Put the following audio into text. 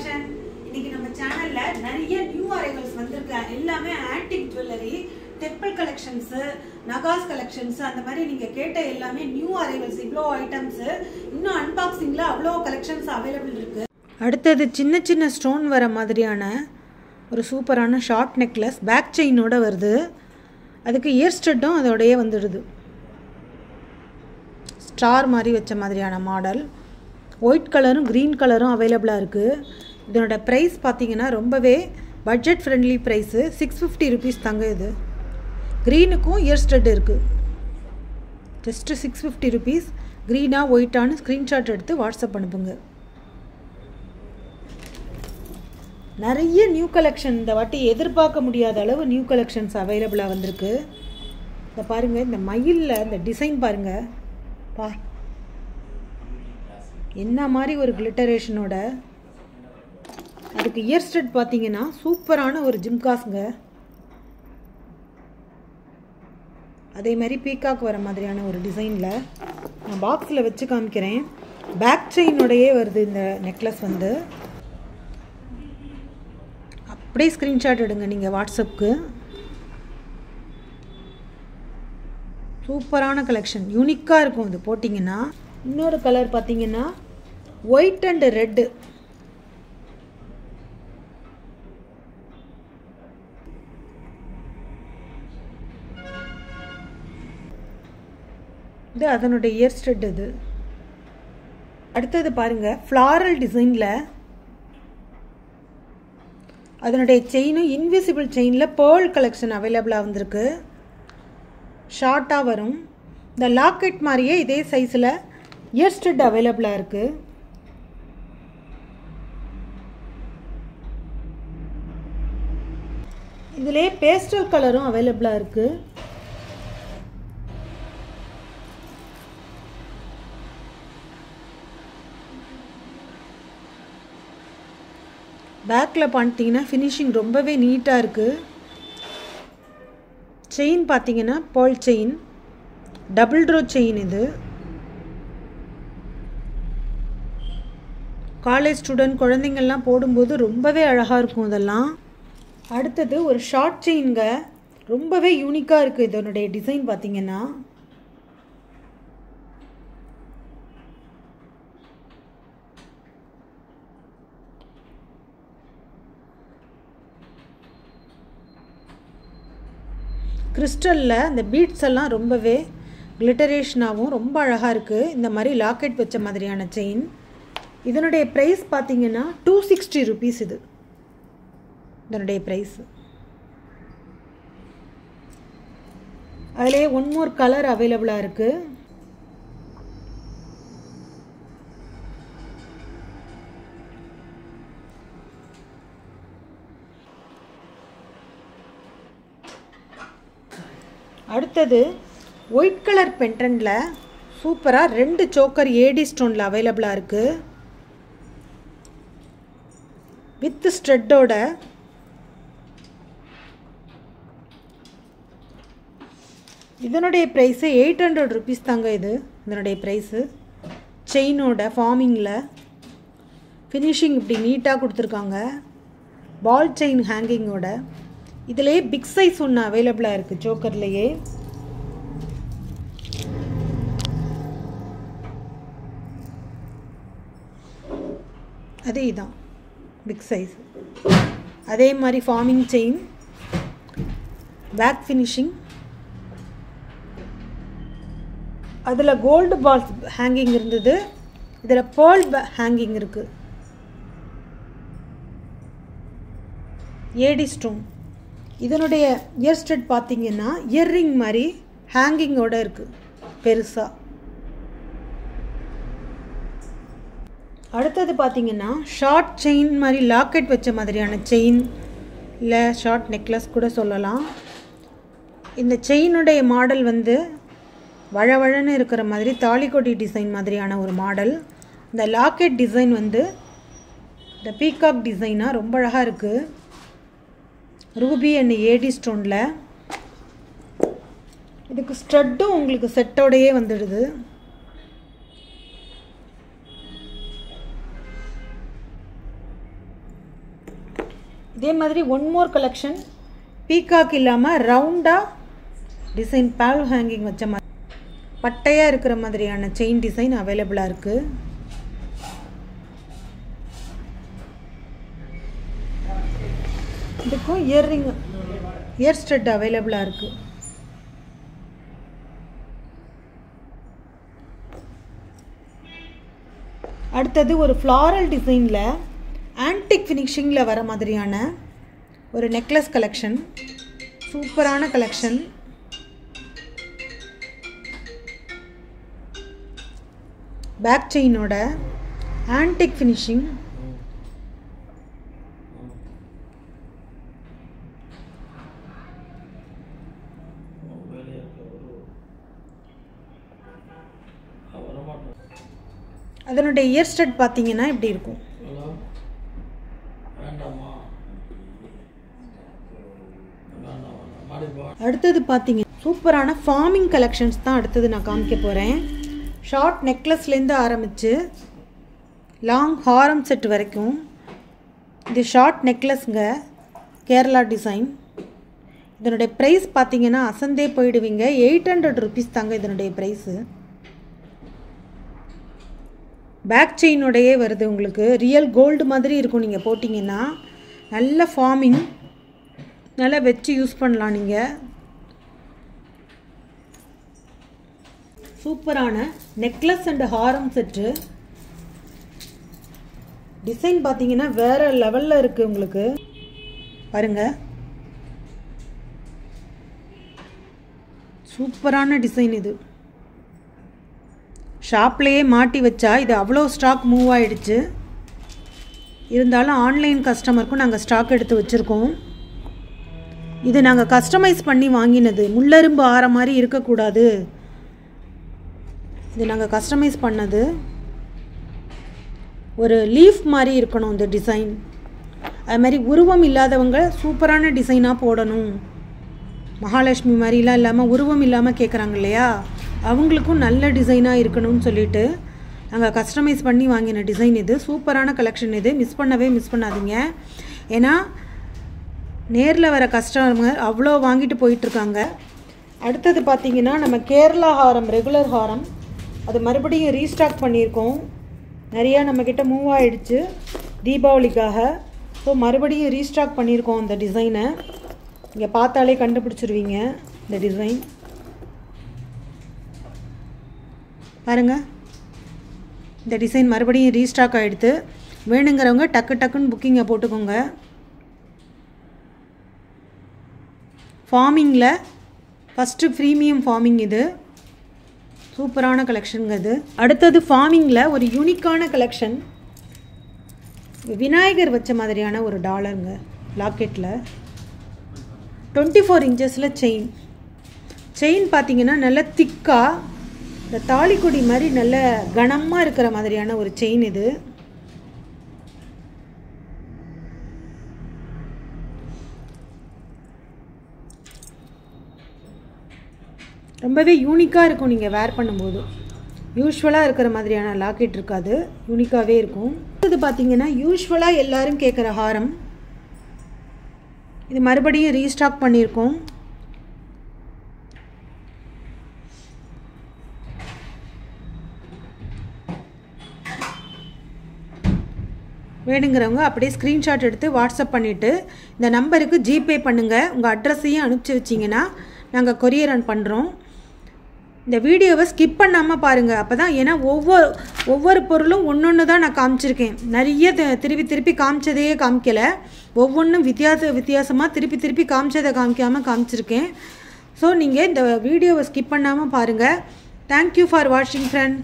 Fashion. இன்னைக்கு நம்ம சேனல்ல நிறைய நியூ அரைவல்ஸ் வந்திருக்கு. எல்லாமே ஆன்டிக் ஜுவல்லரி, டெம்பிள் கலெக்ஷன்ஸ், நகாஸ் கலெக்ஷன்ஸ், அந்த மாதிரி நீங்க கேட்ட எல்லாமே நியூ அரைவல்ஸ். இவ்வளோ ஐட்டம்ஸ் இன்னும் அன்பாக்சிங்ல அவ்வளோ கலெக்ஷன்ஸ் அவைலபிள் இருக்கு. அடுத்தது சின்ன சின்ன ஸ்டோன் வர மாதிரியான ஒரு சூப்பரான ஷார்ட் நெக்லஸ், பேக் செயினோட வருது. அதுக்கு இயர் ஸ்டட்டும் அதோடயே வந்துடுது. ஸ்டார் மாதிரி வச்ச மாதிரியான மாடல். ஒயிட் கலரும் க்ரீன் கலரும் அவைலபிளாக இருக்குது. இதனோட ப்ரைஸ் பார்த்தீங்கன்னா ரொம்பவே பட்ஜெட் ஃப்ரெண்ட்லி ப்ரைஸு. 650 ருபீஸ் தாங்க இது. க்ரீனுக்கும் இயர் ஸ்டட் இருக்குது. Just 650 rupees. க்ரீனாக ஒயிட்டானு ஸ்க்ரீன்ஷாட் எடுத்து வாட்ஸ்அப் அனுப்புங்க. நிறைய நியூ கலெக்ஷன் இந்த வாட்டி எதிர்பார்க்க முடியாத அளவு நியூ கலெக்ஷன்ஸ் அவைலபிளாக வந்திருக்கு. இதை பாருங்கள், இந்த மயிலில் இந்த டிசைன் பாருங்கள். என்ன மாதிரி ஒரு கிளிட்டரேஷனோட. அதுக்கு இயர் ஸ்டட் பார்த்தீங்கன்னா சூப்பரான ஒரு ஜிம்காஸ்ங்க. அதே மாதிரி பீகாக் வர மாதிரியான ஒரு டிசைனில் நான் பாக்ஸில் வச்சு காமிக்கிறேன். பேக் செயினோடையே வருது இந்த நெக்லஸ் வந்து. அப்படியே ஸ்க்ரீன்ஷாட் எடுங்க நீங்கள் வாட்ஸ்அப்புக்கு. சூப்பரான கலெக்ஷன், யூனிக்காக இருக்கும் இது போட்டிங்கன்னா. இன்னொரு கலர் பார்த்தீங்கன்னா ஒயிட் அண்ட் ரெட்டு. இது அதனுடைய இயர் ஸ்டட் இது. அடுத்தது பாருங்கள், ஃப்ளாரல் டிசைனில் அதனுடைய செயினும் இன்விசிபிள் செயினில் பேர்ல் கலெக்ஷன் அவைலபிளாக வந்திருக்கு. ஷார்ட்டாக வரும். இந்த லாக்கெட் மாதிரியே இதே சைஸில் இயர் ஸ்டட் அவைலபிளாக இருக்குது. இதிலே பேஸ்டல் கலரும் அவைலபிளாக இருக்குது. பேக்கில் பார்த்தீங்கன்னா ஃபினிஷிங் ரொம்பவே நீட்டாக இருக்குது. செயின் பார்த்தீங்கன்னா pearl chain, double draw chain. இது காலேஜ் ஸ்டூடெண்ட் குழந்தைங்கள்லாம் போடும்போது ரொம்பவே அழகாக இருக்கும் இதெல்லாம். அடுத்தது ஒரு ஷார்ட் செயின்ங்க, ரொம்பவே யூனிக்காக இருக்குது இதனுடைய டிசைன் பார்த்தீங்கன்னா. கிறிஸ்டலில் அந்த பீட்ஸ் எல்லாம் ரொம்பவே கிளிட்டரேஷனாகவும் ரொம்ப அழகாக இருக்குது. இந்த மாதிரி லாக்கெட் வச்ச மாதிரியான செயின். இதனுடைய ப்ரைஸ் பார்த்தீங்கன்னா 260 ருபீஸ். இது இதனுடைய ப்ரைஸ். அதிலே ஒன் மோர் கலர் அவைலபிளாக இருக்குது. அடுத்தது ஒயிட் கலர் பெண்டன்ட்டில் சூப்பராக 2 சோக்கர் ஏடி ஸ்டோனில் அவைலபிளாக இருக்குது. வித் ஸ்ட்ரெட்டோட. இதனுடைய ப்ரைஸு 800 ருபீஸ் தாங்க இது. இதனுடைய ப்ரைஸு செயினோட ஃபார்மிங்கில் ஃபினிஷிங் இப்படி நீட்டாக கொடுத்துருக்காங்க. பால் செயின் ஹேங்கிங்கோட. இதிலே பிக் சைஸ் ஒன்று அவைலபிளாக இருக்குது சோக்கர்லேயே. அதே தான் பிக் சைஸ். அதே மாதிரி ஃபார்மிங் செயின், பேக் ஃபினிஷிங். அதில் கோல்டு பால்ஸ் ஹேங்கிங் இருந்தது. இதில் பேர்ல் ஹேங்கிங் இருக்குது. AD stone. இதனுடைய இயர் ஸ்டட் பார்த்தீங்கன்னா இயர்ரிங் மாதிரி ஹேங்கிங்கோடு இருக்குது பெருசாக. அடுத்தது பார்த்தீங்கன்னா ஷார்ட் செயின் மாதிரி லாக்கெட் வச்ச மாதிரியான செயின், இல்லை ஷார்ட் நெக்லஸ் கூட சொல்லலாம். இந்த செயினுடைய மாடல் வந்து வழவழன்னு இருக்கிற மாதிரி தாலிக்கொடி டிசைன் மாதிரியான ஒரு மாடல். இந்த லாக்கெட் டிசைன் வந்து இந்த பீகாக் டிசைனாக ரொம்ப அழகாக இருக்குது. ரூபி அண்ட் ஏடி ஸ்டோனில். இதுக்கு ஸ்டட்டும் உங்களுக்கு செட்டோடையே வந்துடுது. இதே மாதிரி ஒன் மோர் கலெக்ஷன் பீகாக் இல்லாமல் ரவுண்டாக டிசைன் பால் ஹேங்கிங் வச்ச மாதிரி பட்டையாக இருக்கிற மாதிரியான செயின் டிசைன் அவைலபிளாக இருக்குது. இதுக்கும் இயர் ஸ்டட் அவைலபிளாக இருக்குது. அடுத்தது ஒரு ஃப்ளாரல் டிசைனில் ஆன்டிக் ஃபினிஷிங்கில் வர மாதிரியான ஒரு நெக்லஸ் கலெக்ஷன், சூப்பரான கலெக்ஷன். பேக் செயினோட ஆன்டிக் ஃபினிஷிங். அதனுடைய இயர் ஸ்டட் பார்த்தீங்கன்னா இப்படி இருக்கும். அடுத்தது பார்த்தீங்க சூப்பரான ஃபார்மிங் கலெக்ஷன்ஸ் தான் அடுத்தது நான் காமிக்க போகிறேன். ஷார்ட் நெக்லஸ்லேருந்து ஆரம்பித்து லாங் ஹாரம் செட் வரைக்கும். இது ஷார்ட் நெக்லஸ்ங்க, கேரளா டிசைன். இதனுடைய ப்ரைஸ் பார்த்தீங்கன்னா அசந்தே போயிடுவீங்க. 800 ருபீஸ் தாங்க இதனுடைய ப்ரைஸு. பேக் செயினோடையே வருது உங்களுக்கு. ரியல் கோல்டு மாதிரி இருக்கும். நீங்கள் போட்டிங்கன்னா நல்ல ஃபார்மிங், நல்லா வச்சு யூஸ் பண்ணலாம். நீங்கள் சூப்பரான necklace and Haram set. Design பார்த்தீங்கன்னா வேறு லெவலில் இருக்குது உங்களுக்கு. பாருங்கள், சூப்பரான டிசைன் இது. ஷாப்லேயே மாட்டி வச்சா இது அவ்வளோ ஸ்டாக் மூவ் ஆகிடுச்சு. இருந்தாலும் ஆன்லைன் கஸ்டமருக்கும் நாங்கள் ஸ்டாக் எடுத்து வச்சுருக்கோம். இது நாங்கள் கஸ்டமைஸ் பண்ணி வாங்கினது. முள்ளரும்பு ஆற மாதிரி இருக்கக்கூடாது, இது நாங்கள் கஸ்டமைஸ் பண்ணது. ஒரு லீஃப் மாதிரி இருக்கணும் இந்த டிசைன். அது மாதிரி உருவம் இல்லாதவங்க சூப்பரான டிசைனாக போடணும். மகாலட்சுமி மாதிரிலாம் இல்லாமல் உருவம் இல்லாமல் கேட்குறாங்க இல்லையா, அவங்களுக்கும் நல்ல டிசைனாக இருக்கணும்னு சொல்லிட்டு நாங்கள் கஸ்டமைஸ் பண்ணி வாங்கின டிசைன் இது. சூப்பரான கலெக்ஷன் இது. மிஸ் பண்ணாதீங்க. ஏன்னா நேரில் வர கஸ்டமர் அவ்வளோ வாங்கிட்டு போயிட்டுருக்காங்க. அடுத்தது பார்த்திங்கன்னா நம்ம கேரளா ஹாரம், ரெகுலர் ஹாரம், அது மறுபடியும் ரீஸ்டாக் பண்ணியிருக்கோம். நிறையா நம்மக்கிட்ட மூவ் ஆகிடுச்சு தீபாவளிக்காக. ஸோ மறுபடியும் ரீஸ்டாக் பண்ணியிருக்கோம் அந்த டிசைனை. இங்கே பார்த்தாலே கண்டுபிடிச்சிருவீங்க இந்த டிசைன். பாருங்கள், இந்த டிசைன் மறுபடியும் ரீஸ்டாக் ஆகிடுது. வேணுங்கிறவங்க டக்குன்னு புக்கிங்கை போட்டுக்கோங்க. ஃபார்மிங்கில் ஃபஸ்ட்டு ப்ரீமியம் ஃபார்மிங் இது. சூப்பரான கலெக்ஷனுங்க இது. அடுத்தது ஃபார்மிங்கில் ஒரு யூனிக்கான கலெக்ஷன். விநாயகர் வச்ச மாதிரியான ஒரு டாலருங்க, லாக்கெட்டில் 24 இன்ச்சஸில் செயின் பார்த்தீங்கன்னா நல்ல திக்காக இந்த தாலிக்கொடி மாதிரி நல்ல கனமாக இருக்கிற மாதிரியான ஒரு செயின் இது. ரொம்பவே யூனிக்காக இருக்கும் நீங்கள் வேர் பண்ணும்போது. யூஸ்வலாக இருக்கிற மாதிரியான லாக்கெட் இருக்காது, யூனிக்காகவே இருக்கும். இது பார்த்தீங்கன்னா யூஸ்வலாக எல்லோரும் கேட்குற ஹாரம். இது மறுபடியும் ரீஸ்டாக் பண்ணியிருக்கோம். வேணுங்கிறவங்க அப்படியே ஸ்க்ரீன்ஷாட் எடுத்து வாட்ஸ்அப் பண்ணிவிட்டு இந்த நம்பருக்கு ஜிபே பண்ணுங்கள். உங்கள் அட்ரஸையும் அனுப்பிச்சி வச்சிங்கன்னா நாங்கள் கொரியர் ரன் பண்ணுறோம். இந்த வீடியோவை ஸ்கிப் பண்ணாமல் பாருங்கள். அப்போ தான், ஏன்னா ஒவ்வொரு பொருளும் ஒன்று தான் நான் காமிச்சிருக்கேன். நிறைய திருப்பி காமிச்சதையே காமிக்கலை. ஒவ்வொன்றும் வித்தியாசமாக திருப்பி காமிச்சதை காமிக்காமல் காமிச்சிருக்கேன். ஸோ நீங்கள் இந்த வீடியோவை ஸ்கிப் பண்ணாமல் பாருங்கள். தேங்க்யூ ஃபார் வாட்சிங் ஃப்ரெண்ட்.